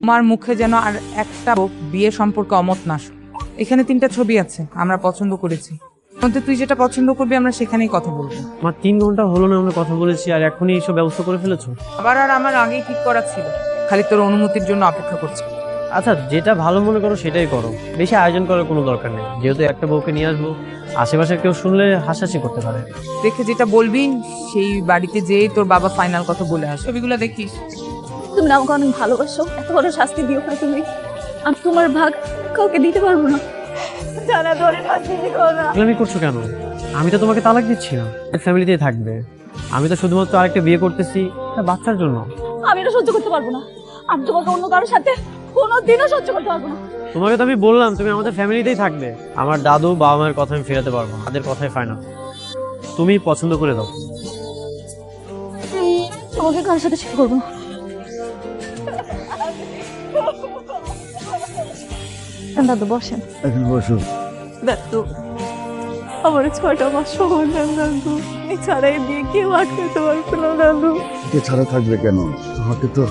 তোমার মুখে যেন আর একটা বিয়ে সম্পর্কে অমত না আসে। এখানে 3টা ছবি আছে, আমরা পছন্দ করেছি। মধ্যে তুই যেটা পছন্দ করবি আমরা সেখানেই কথা বলবো। আমার 3 ঘন্টা হলো না আমরা কথা বলেছি, আর এখনই এইসব ব্যবস্থা করে ফেলেছো? আবার আর আমার আগেই ঠিক করা ছিল, খালি তোর অনুমতির জন্য অপেক্ষা করছি। আচ্ছা, যেটা ভালো মনে করো সেটাই করো, বেশি আয়োজন করার কোনো দরকার নেই। যেহেতু একটা বউকে নিয়ে আসবো, আশেপাশে কেউ শুনলে হাসাহাসি করতে পারে। দেখে যেটা বলবি সেই বাড়িতে যেই তোর বাবা ফাইনাল কথা বলে আস। ছবিগুলো দেখিস। তুমি আমাকে অনেক ভালোবাসো, এত বড় শাস্তি দিও না তুমি। আমি তোমার ভাগ কাউকে দিতে পারবো না। জানা ধরে শাস্তি দিও না। আমি করছো কেন? আমি তো তোমাকে তালাক দিচ্ছি না, ফ্যামিলিতেই থাকবে। আমি তো শুধুমাত্র আরেকটা বিয়ে করতেছি বাচ্চার জন্য। আমি এটা সহ্য করতে পারবো না। আমি তোমাকে অন্য কারোর সাথে কোনোদিনও সহ্য করতে পারবো না। তোমাকে তো আমি বললাম তুমি আমাদের ফ্যামিলিতেই থাকবে। আমার দাদু বাবা মায়ের কথা আমি ফেরাতে পারবো না, তাদের কথাই ফাইনাল। তুমি পছন্দ করে দাও। তোমাকে কারোর সাথে শেয়ার করবো না। দাদু বসেন। এখন বসুন। দাদু আমার 6টা মাস সময় দেন দাদু। ছাড়াই দিয়ে কেউ আটকাতে পারবে না দাদু। কে ছাড়া থাকবে কেন? তোমাকে তো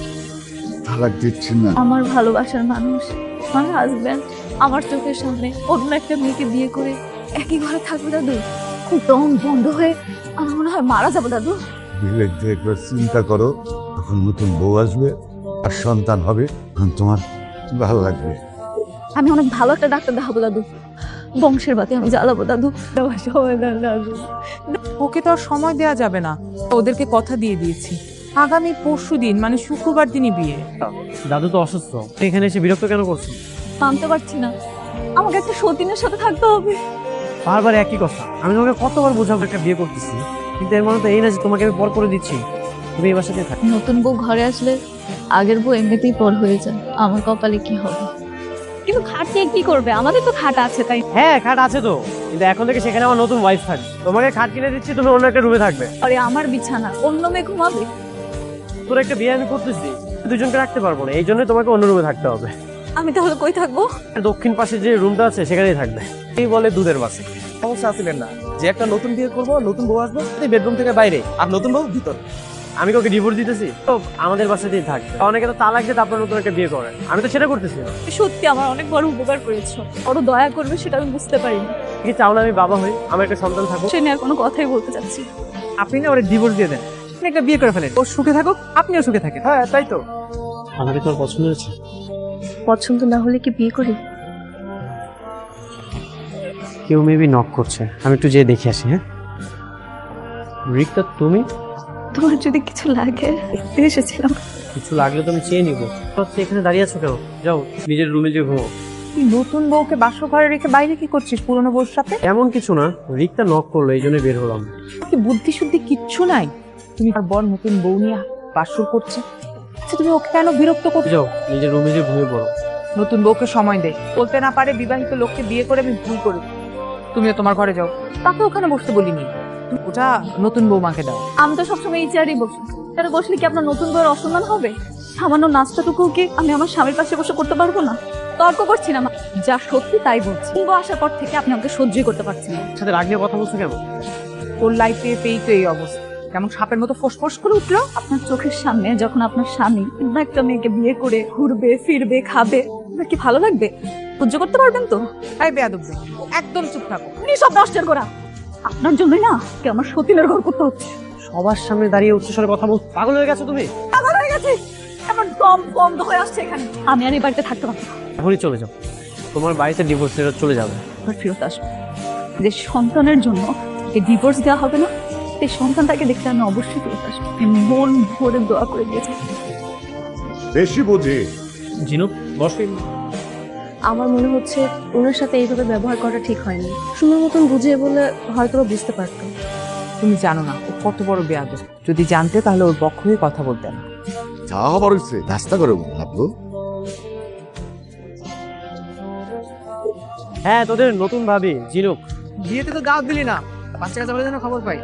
তালাক দিচ্ছি না। আমার ভালোবাসার মানুষ, আমার হাজবেন্ড, আমার চোখের সামনে অন্য একটা মেয়েকে বিয়ে করে একই ঘরে থাকবে দাদু। দম বন্ধ হয়ে আমার মনে হয় মারা যাবো দাদু। বিবেক দিয়ে একবার চিন্তা করো, তখন নতুন বউ আসবে আর সন্তান হবে, তখন তোমার ভালো লাগবে। আমি অনেক ভালো একটা ডাক্তার দেখাবো দাদু। বংশের বাতি আমি জ্বালাবো দাদু। আমার সময় দেন দাদু। ওকে তো আর সময় দেওয়া যাবে না, ওদেরকে কথা দিয়ে দিয়েছি আগামী পরশুদিন মানে শুক্রবার দিনই বিয়ে। দাদু তো অসুস্থ, এখানে এসে বিরক্ত কেন করছো? মানতে পারছি না, আমাকে একটা সতীনের সাথে থাকতে হবে। বারবার একই কথা। আমি তোমাকে কতবার বোঝাবো একটা বিয়ে করতেছি, কিন্তু এর মানে তো এই না যে তোমাকে আমি পর করে দিচ্ছি। তুমি এই বাসাতে থাকো। নতুন বউ ঘরে আসলে আগের বউ এমনিতেই পর হয়ে যায়। আমার কপালে কি হবে? কিন্তু খাট নিয়ে কি করবে? আমাদের তো খাট আছে, তাই হ্যাঁ, খাট আছে তো, কিন্তু এখন থেকে সেখানে আমার নতুন ওয়াইফ থাকবে। তোমাকে খাট কিনে দিচ্ছি, তুমি অন্য একটা রুমে থাকবে। আরে আমার বিছানা অন্য মেয়ে ঘুমাবে। তোর একটা বিয়ে আমি করতেছি, দুজনকে রাখতে পারবো না, এই জন্য তোমাকে অন্য রুমে থাকতে হবে। আমি তাহলে কই থাকবো? দক্ষিণ পাশে যে রুমটা আছে সেখানেই থাকবে। এই বলে দুধের বাসে। সমস্যা আসলেন না যে একটা নতুন বিয়ে করবো, নতুন বউ আসবে বেডরুম থেকে বাইরে আর নতুন বউ ভিতর। আমি কাউকে ডিভোর্স দিতেছি তো আমাদের বাসাতেই থাকবে। অনেকে তো তালাক দিয়ে তারপর নতুন একটা বিয়ে করে, আমি তো সেটা করতেছি না। সত্যি আমার অনেক বড় উপকার করেছো, বড় দয়া করবে সেটা আমি বুঝতে পারিনি। কি চাও না আমি বাবা হই, আমার একটা সন্তান থাকুক? সে নিয়ে আর কোনো কথাই বলতে চাচ্ছি। আপনি না ওরা ডিভোর্স দিয়ে দেন, আপনি একটা বিয়ে করে ফেলেন, ও সুখে থাকুক আপনিও সুখে থাকেন। হ্যাঁ তাই তো। আমাকে তোমার পছন্দ হয়েছে? পছন্দ না হলে কি বিয়ে করি? কেউ মেবি নক করছে, আমি একটু যেয়ে দেখে আসি। হ্যাঁ রিক্তা, তুমি? তোমার যদি কিছু লাগে দেখতে এসেছিলাম। কিছু লাগলে তো আমি চেয়ে নিবো। এখানে দাঁড়িয়ে আছো কেন? যাও নিজের রুমে যে ঘুমো। তুই নতুন বউকে বাসর ঘরে রেখে বাইরে কি করছিস পুরনো বউর সাথে? এমন কিছু না, রিক্তা নক করলো এই জন্য বের হলাম। কি বুদ্ধি শুদ্ধি কিচ্ছু নাই? তুমি আর বর নতুন বউ নিয়ে বাসর করছে, আচ্ছা তুমি ওকে কেন বিরক্ত করছো? যাও নিজের রুমে যে ঘুমিয়ে পড়ো। নতুন বউকে সময় দে, বলতে না পারে বিবাহিত লোককে বিয়ে করে আমি ভুল করি। তুমিও তোমার ঘরে যাও, তাকে ওখানে বসতে বলিনি, ওটা নতুন বৌমাকে দাও। আমি তো সবসময় এই চেয়ারেই বসি। এটা বসলে কি আপনার নতুন বউয়ের অসম্মান হবে? সামান্য নাস্তাটুকু কি আমি আমার স্বামীর পাশে বসে করতে পারবো না? তর্ক করছি না, যা সত্যি তাই বলছি। বউ আসার পর থেকে আপনি আমাকে সহ্যই করতে পারছেন না। সাথে রাগ নিয়ে কথা বলছো কেন? তোর লাইফে পেয়েই তো এই অবস্থা, কেমন সাপের মতো ফোঁস করে উঠলো। আপনার চোখের সামনে যখন আপনার স্বামী অন্য একটা মেয়েকে বিয়ে করে ঘুরবে ফিরবে খাবে, আপনার কি ভালো লাগবে? সহ্য করতে পারবেন তো? তাই বেয়াদব বে, একদম চুপ থাকো। আপনি সব নষ্টের করা। আপনার জন্যই না কি আমার সতীনের ঘর করতে হচ্ছে। সবার সামনে দাঁড়িয়ে উচ্চস্বরে কথা বল, পাগল হয়ে গেছো তুমি? আবার হয়ে গেছে, আমার দম বন্ধ হয়ে আসছে এখানে। আমি আর এই বাড়িতে থাকতে পারবো না। এখনই চলে যাও, তোমার বাড়িতে ডিভোর্স লেটার চলে যাবে। আবার ফেরত আসবো। যে সন্তানের জন্য এই ডিভোর্স দেওয়া হবে না, এই সন্তানটাকে দেখতে আমি অবশ্যই ফেরত আসবো। আমি মন ভরে দোয়া করে দিয়েছি। বেশি বুঝি। জিনু বসে। আমার মনে হচ্ছে ওনার সাথে এইভাবে ব্যবহার করা ঠিক হয়নি। সুন্দর মতন বুঝিয়ে বলে হয়তো বা বুঝতে পারতো। তুমি জানো না ও কত বড় বেয়াদব, যদি জানতে তাহলে ওর পক্ষ হয়ে কথা বলতে না। চা হবার হচ্ছে, নাস্তা করে ভাবলো। হ্যাঁ, তোদের নতুন ভাবি জিনুক। বিয়েতে তো দাওয়াত দিলি না, বাচ্চা কাচ্চা বলে যেন খবর পাই।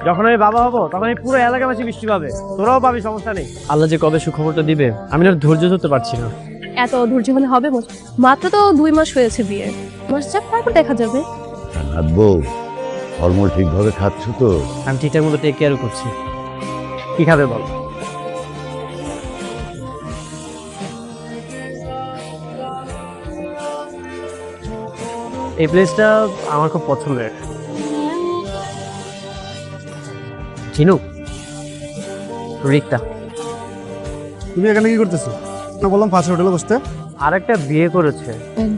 যখন আমি বাবা হবো তখন এই পুরো এলাকাবাসী বৃষ্টি পাবে, তোরাও পাবি, সমস্যা নেই। আল্লাহ যে কবে সুখবরটা দিবে আমি না ধৈর্য ধরতে পারছি না। এত অধৈর্য হলে হবে বল? মাত্র তো 2 মাস হয়েছে বিয়ে, মাস যাক তারপর দেখা যাবে। রাখবো, হরমোন ঠিকভাবে খাচ্ছ তো? আমি ঠিকঠাক মতো টেক কেয়ার করছি। কি খাবে বল? এই প্লেসটা আমার খুব পছন্দের। চিনু, রিক্তা। তুমি এখানে কি করতেছো? না বললাম পাশে হোটেলে বসতে। আর একটা বিয়ে করেছে।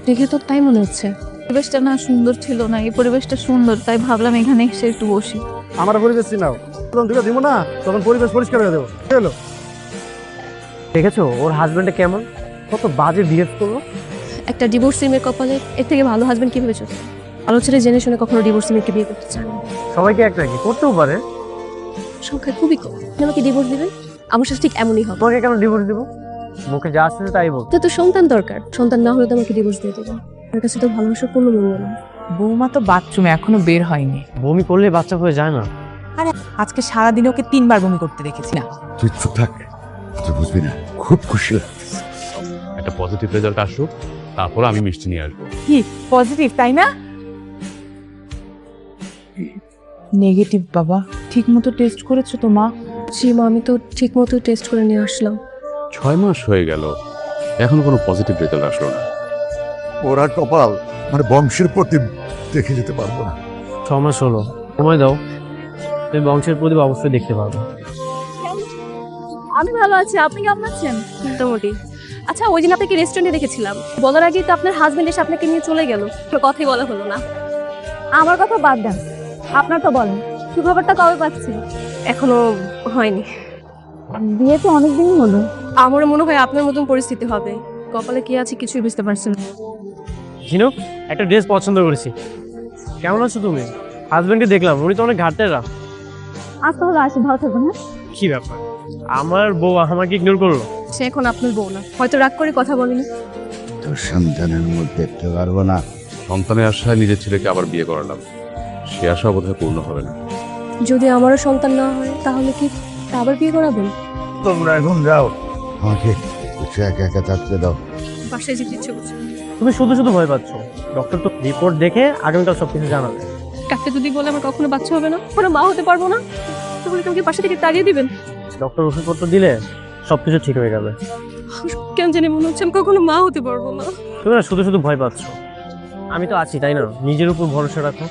দেখে তো তাই মনে হচ্ছে। পরিবেশটা না সুন্দর ছিল না, এই পরিবেশটা সুন্দর, তাই ভাবলাম এখানে এসে একটু বসি। আমার পরিবেশ চিনাও, তখন দুটো দিব না, তখন পরিবেশ পরিষ্কার হয়ে দেবো। কি হলো? দেখেছো ওর হাজবেন্ডে কেমন, কত বাজে বিহেভ করলো। একটা ডিভোর্সি মেয়ের কপালে এর থেকে ভালো হাজবেন্ড কিভাবে চলে? আলোচনা জেনে শুনে কখনো ডিভোর্সি মেয়েকে বিয়ে করতে চান না। সবাইকে এক নাকি করতেও পারে। সংখ্যা খুবই কম। আপনি আমাকে ডিভোর্স দিবেন? আমার সাথে ঠিক এমনই হবে। তোমাকে কেন ডিভোর্স দিব? মুখে যা আসছে তাই বল। তো সন্তান দরকার, সন্তান না হলে তো আমাকে ডিভোর্স দিয়ে দেবেন। আমার কাছে তো ভালোবাসার কোনো মূল্য না। বৌমা তো বাথরুমে এখনো বের হয়নি। বমি করলে বাচ্চা হয়ে যায় না। আরে আজকে সারাদিনে ওকে 3বার বমি করতে দেখেছি না। তুই চুপ থাক, তুই বুঝবি না, খুব খুশি লাগতেছে। একটা পজিটিভ রেজাল্ট আসুক, তারপর আমি মিষ্টি নিয়ে আসবো। কি পজিটিভ তাই না? নেগেটিভ বাবা, ঠিক মতো টেস্ট করেছো তো মা? জি মা, আমি তো ঠিক মতো টেস্ট করে নিয়ে আসলাম। 6 মাস হয়ে গেল, এখনো কোনো পজিটিভ রেজাল্ট আসলো না। ওরা কপাল, মানে বংশের প্রতি দেখে যেতে পারবো না। 6 মাস হলো, সময় দাও, তুমি বংশের প্রদীপ অবশ্যই দেখতে পারবে। আমি ভালো আছি, আপনি কেমন আছেন? মোটামুটি। আচ্ছা, ওই দিন আপনাকে রেস্টুরেন্টে দেখেছিলাম, বলার আগেই তো আপনার হাজবেন্ড এসে আপনাকে নিয়ে চলে গেল, কোনো কথাই বলা হলো না। আমার কথা বাদ দেন, আপনার তো বলেন সুখবরটা কবে পাচ্ছি? এখনো হয়নি। বিয়ে তো অনেকদিনই হলো। আমারও মনে হয় আপনার মতন পরিস্থিতি হবে। কপালে কি আছে কিছুই বুঝতে পারছি না। ঝিনুক, একটা ড্রেস পছন্দ করেছি। কেমন আছো তুমি? হাজবেন্ডকে দেখলাম, উনি তো অনেক ঘাটতেরা। আজ তাহলে আসি, ভালো থাকবেন। হ্যাঁ, কি ব্যাপার, আমার বউ আমাকে ইগনোর করলো? সে এখন আপনার বউ না, হয়তো রাগ করে কথা বলেনি। তোর সন্তানের মধ্যে দেখতে পারবো না। সন্তানের আশায় নিজের ছেলেকে আবার বিয়ে করালাম, সে আশা বোধহয় পূর্ণ হবে না। যদি আমারও সন্তান না হয় তাহলে কি আবার বিয়ে করাবেন? তোমরা এখন যাও, আমাকে একটু একা একা থাকতে দাও। বাসায় যেতে ইচ্ছে করছে। তুমি শুধু শুধু ভয় পাচ্ছ। ডক্টর তো রিপোর্ট দেখে আগামীকাল সবকিছু জানাবে। ডাক্তার যদি বলে আমার কখনো বাচ্চা হবে না, কোনো মা হতে পারবো না, তাহলে তোমাকে বাসা থেকে তাড়িয়ে দিবেন? ডক্টর ওষুধপত্র দিলে সবকিছু ঠিক হয়ে যাবে। কেন জানি মনে হচ্ছে আমি কখনো মা হতে পারবো না। তুমি না শুধু শুধু ভয় পাচ্ছ। আমি তো আছি, তাই না? নিজের উপর ভরসা রাখো।